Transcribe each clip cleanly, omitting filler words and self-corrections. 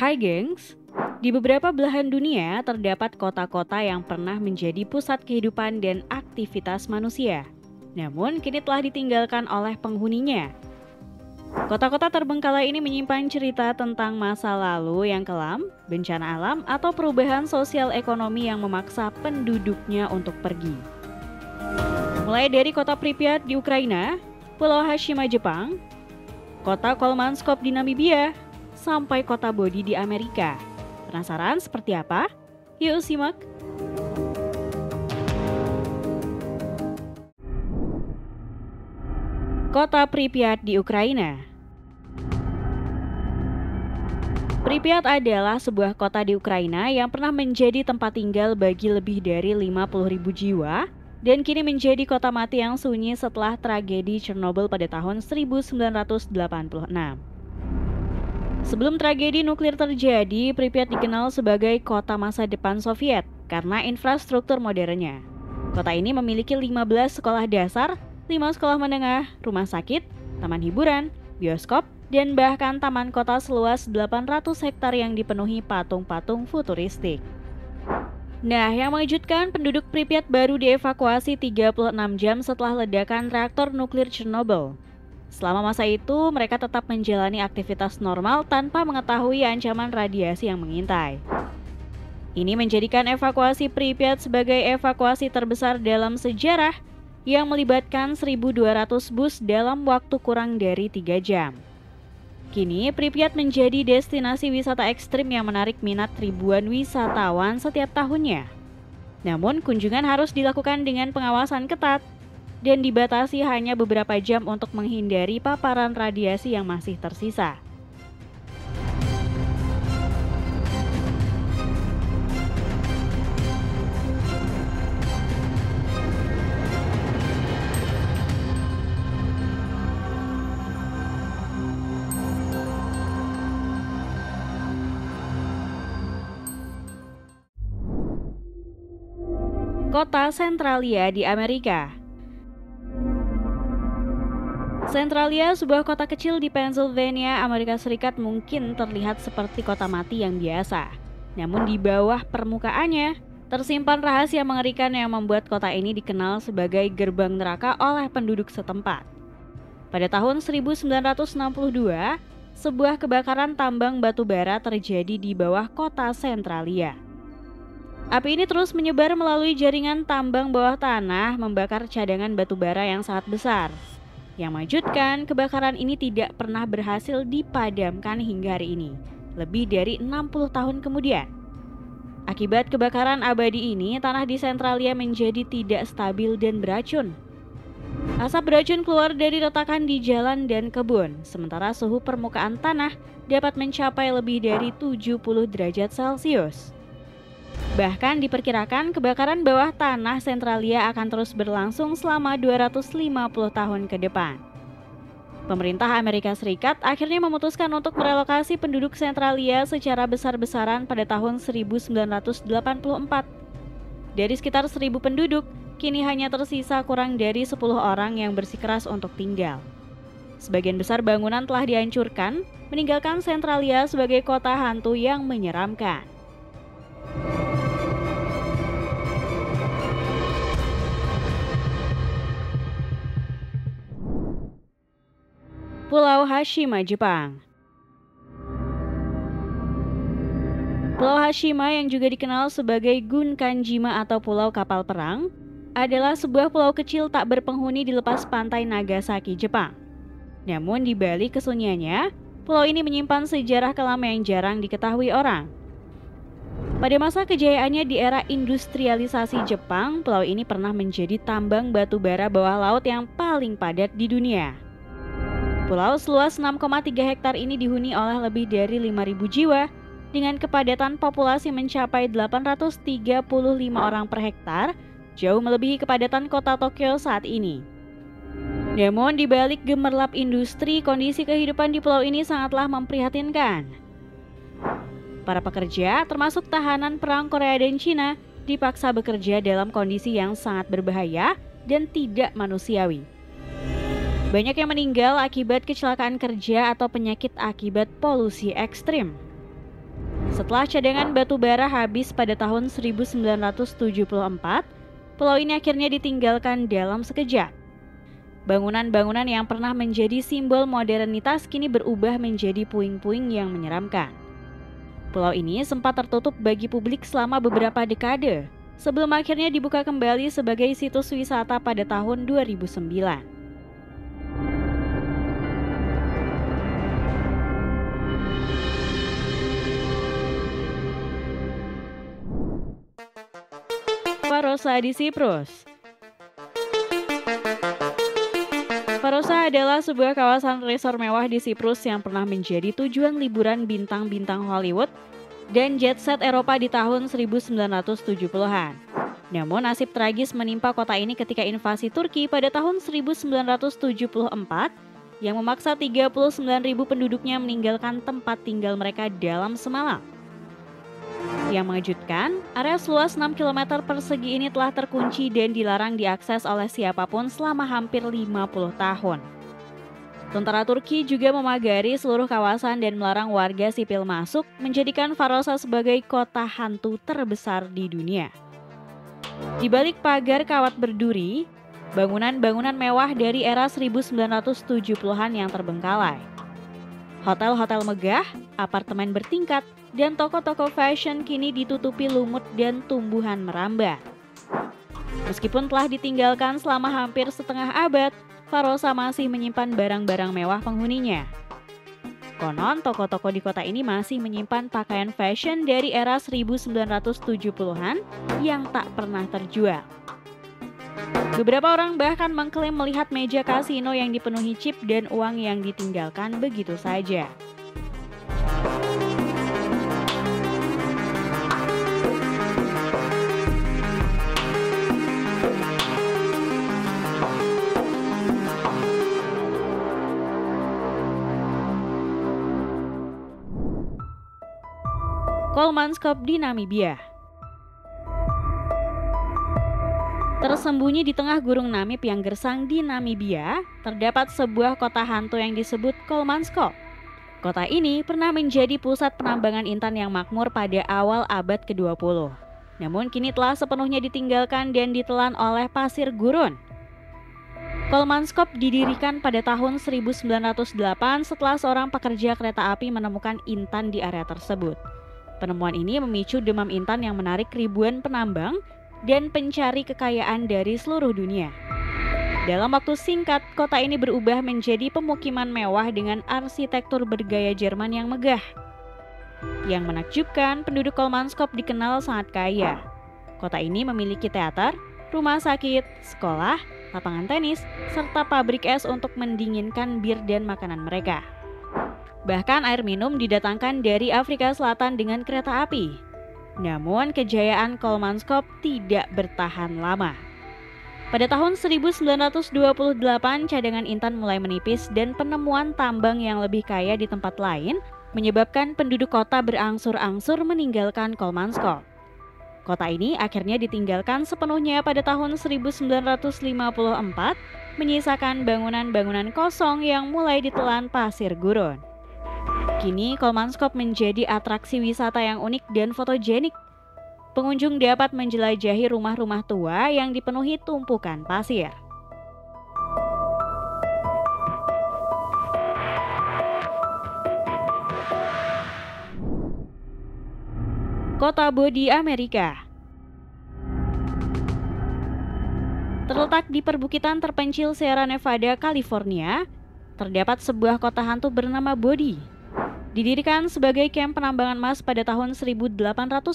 Hai gengs, di beberapa belahan dunia terdapat kota-kota yang pernah menjadi pusat kehidupan dan aktivitas manusia. Namun kini telah ditinggalkan oleh penghuninya. Kota-kota terbengkalai ini menyimpan cerita tentang masa lalu yang kelam, bencana alam, atau perubahan sosial ekonomi yang memaksa penduduknya untuk pergi. Mulai dari kota Pripyat di Ukraina, Pulau Hashima Jepang, kota Kolmanskop di Namibia, sampai kota Bodhi di Amerika. Penasaran seperti apa? Yuk simak! Kota Pripyat di Ukraina. Pripyat adalah sebuah kota di Ukraina yang pernah menjadi tempat tinggal bagi lebih dari 50.000 jiwa dan kini menjadi kota mati yang sunyi setelah tragedi Chernobyl pada tahun 1986. Sebelum tragedi nuklir terjadi, Pripyat dikenal sebagai kota masa depan Soviet karena infrastruktur modernnya. Kota ini memiliki 15 sekolah dasar, 5 sekolah menengah, rumah sakit, taman hiburan, bioskop, dan bahkan taman kota seluas 800 hektar yang dipenuhi patung-patung futuristik. Nah, yang mengejutkan, penduduk Pripyat baru dievakuasi 36 jam setelah ledakan reaktor nuklir Chernobyl. Selama masa itu, mereka tetap menjalani aktivitas normal tanpa mengetahui ancaman radiasi yang mengintai. Ini menjadikan evakuasi Pripyat sebagai evakuasi terbesar dalam sejarah yang melibatkan 1.200 bus dalam waktu kurang dari 3 jam. Kini, Pripyat menjadi destinasi wisata ekstrim yang menarik minat ribuan wisatawan setiap tahunnya. Namun, kunjungan harus dilakukan dengan pengawasan ketat dan dibatasi hanya beberapa jam untuk menghindari paparan radiasi yang masih tersisa. Kota Centralia di Amerika. Centralia, sebuah kota kecil di Pennsylvania, Amerika Serikat mungkin terlihat seperti kota mati yang biasa. Namun di bawah permukaannya, tersimpan rahasia mengerikan yang membuat kota ini dikenal sebagai gerbang neraka oleh penduduk setempat. Pada tahun 1962, sebuah kebakaran tambang batu bara terjadi di bawah kota Centralia. Api ini terus menyebar melalui jaringan tambang bawah tanah, membakar cadangan batu bara yang sangat besar. Yang mengejutkan, kebakaran ini tidak pernah berhasil dipadamkan hingga hari ini, lebih dari 60 tahun kemudian. Akibat kebakaran abadi ini, tanah di Centralia menjadi tidak stabil dan beracun. Asap beracun keluar dari retakan di jalan dan kebun, sementara suhu permukaan tanah dapat mencapai lebih dari 70 derajat Celcius. Bahkan diperkirakan kebakaran bawah tanah Centralia akan terus berlangsung selama 250 tahun ke depan. Pemerintah Amerika Serikat akhirnya memutuskan untuk merelokasi penduduk Centralia secara besar-besaran pada tahun 1984. Dari sekitar 1.000 penduduk, kini hanya tersisa kurang dari 10 orang yang bersikeras untuk tinggal. Sebagian besar bangunan telah dihancurkan, meninggalkan Centralia sebagai kota hantu yang menyeramkan. Pulau Hashima, Jepang. Pulau Hashima yang juga dikenal sebagai Gunkanjima atau Pulau Kapal Perang adalah sebuah pulau kecil tak berpenghuni di lepas pantai Nagasaki, Jepang. Namun di balik kesunyiannya, pulau ini menyimpan sejarah kelam yang jarang diketahui orang. Pada masa kejayaannya di era industrialisasi Jepang, pulau ini pernah menjadi tambang batu bara bawah laut yang paling padat di dunia. Pulau seluas 6,3 hektar ini dihuni oleh lebih dari 5.000 jiwa dengan kepadatan populasi mencapai 835 orang per hektar, jauh melebihi kepadatan kota Tokyo saat ini. Namun di balik gemerlap industri, kondisi kehidupan di pulau ini sangatlah memprihatinkan. Para pekerja, termasuk tahanan perang Korea dan Cina, dipaksa bekerja dalam kondisi yang sangat berbahaya dan tidak manusiawi. Banyak yang meninggal akibat kecelakaan kerja atau penyakit akibat polusi ekstrim. Setelah cadangan batu bara habis pada tahun 1974, pulau ini akhirnya ditinggalkan dalam sekejap. Bangunan-bangunan yang pernah menjadi simbol modernitas kini berubah menjadi puing-puing yang menyeramkan. Pulau ini sempat tertutup bagi publik selama beberapa dekade, sebelum akhirnya dibuka kembali sebagai situs wisata pada tahun 2009. Farosa di Siprus. Farosa adalah sebuah kawasan resort mewah di Siprus yang pernah menjadi tujuan liburan bintang-bintang Hollywood dan jet set Eropa di tahun 1970-an. Namun nasib tragis menimpa kota ini ketika invasi Turki pada tahun 1974 yang memaksa 39.000 penduduknya meninggalkan tempat tinggal mereka dalam semalam. Yang mengejutkan, area seluas 6 km persegi ini telah terkunci dan dilarang diakses oleh siapapun selama hampir 50 tahun. Tentara Turki juga memagari seluruh kawasan dan melarang warga sipil masuk, menjadikan Farosa sebagai kota hantu terbesar di dunia. Di balik pagar kawat berduri, bangunan-bangunan mewah dari era 1970-an yang terbengkalai. Hotel-hotel megah, apartemen bertingkat, dan toko-toko fashion kini ditutupi lumut dan tumbuhan merambat. Meskipun telah ditinggalkan selama hampir setengah abad, Farosa masih menyimpan barang-barang mewah penghuninya. Konon, toko-toko di kota ini masih menyimpan pakaian fashion dari era 1970-an yang tak pernah terjual. Beberapa orang bahkan mengklaim melihat meja kasino yang dipenuhi chip dan uang yang ditinggalkan begitu saja. Kolmanskop di Namibia. Tersembunyi di tengah gurun Namib yang gersang di Namibia, terdapat sebuah kota hantu yang disebut Kolmanskop. Kota ini pernah menjadi pusat penambangan intan yang makmur pada awal abad ke-20. Namun kini telah sepenuhnya ditinggalkan dan ditelan oleh pasir gurun. Kolmanskop didirikan pada tahun 1908 setelah seorang pekerja kereta api menemukan intan di area tersebut. Penemuan ini memicu demam intan yang menarik ribuan penambang dan pencari kekayaan dari seluruh dunia. Dalam waktu singkat, kota ini berubah menjadi pemukiman mewah dengan arsitektur bergaya Jerman yang megah. Yang menakjubkan, penduduk Kolmanskop dikenal sangat kaya. Kota ini memiliki teater, rumah sakit, sekolah, lapangan tenis, serta pabrik es untuk mendinginkan bir dan makanan mereka. Bahkan air minum didatangkan dari Afrika Selatan dengan kereta api. Namun kejayaan Kolmanskop tidak bertahan lama. Pada tahun 1928 cadangan intan mulai menipis dan penemuan tambang yang lebih kaya di tempat lain menyebabkan penduduk kota berangsur-angsur meninggalkan Kolmanskop. Kota ini akhirnya ditinggalkan sepenuhnya pada tahun 1954, menyisakan bangunan-bangunan kosong yang mulai ditelan pasir gurun. Kini Kolmanskop menjadi atraksi wisata yang unik dan fotogenik. Pengunjung dapat menjelajahi rumah-rumah tua yang dipenuhi tumpukan pasir. Kota Bo di Amerika. Terletak di perbukitan terpencil Sierra Nevada, California, terdapat sebuah kota hantu bernama Bodhi. Didirikan sebagai kamp penambangan emas pada tahun 1859,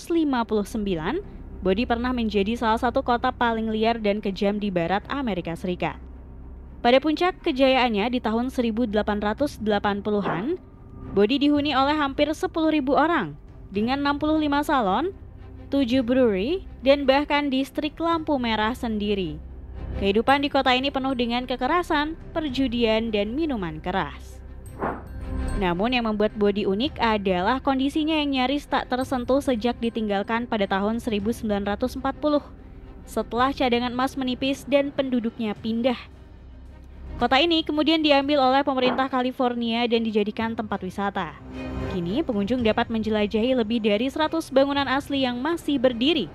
Bodhi pernah menjadi salah satu kota paling liar dan kejam di barat Amerika Serikat. Pada puncak kejayaannya di tahun 1880-an, Bodhi dihuni oleh hampir 10.000 orang dengan 65 salon, 7 brewery, dan bahkan distrik lampu merah sendiri. Kehidupan di kota ini penuh dengan kekerasan, perjudian, dan minuman keras. Namun yang membuat Bodhi unik adalah kondisinya yang nyaris tak tersentuh sejak ditinggalkan pada tahun 1940, setelah cadangan emas menipis dan penduduknya pindah. Kota ini kemudian diambil oleh pemerintah California dan dijadikan tempat wisata. Kini pengunjung dapat menjelajahi lebih dari 100 bangunan asli yang masih berdiri,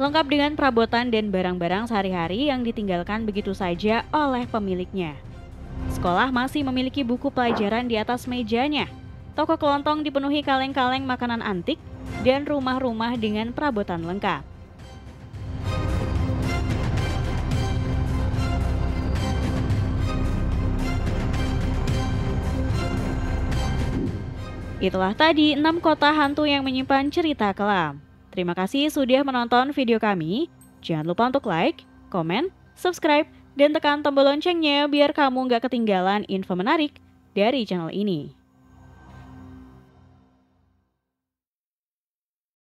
lengkap dengan perabotan dan barang-barang sehari-hari yang ditinggalkan begitu saja oleh pemiliknya. Sekolah masih memiliki buku pelajaran di atas mejanya. Toko kelontong dipenuhi kaleng-kaleng makanan antik dan rumah-rumah dengan perabotan lengkap. Itulah tadi 6 kota hantu yang menyimpan cerita kelam. Terima kasih sudah menonton video kami. Jangan lupa untuk like, komen, subscribe, dan tekan tombol loncengnya biar kamu nggak ketinggalan info menarik dari channel ini.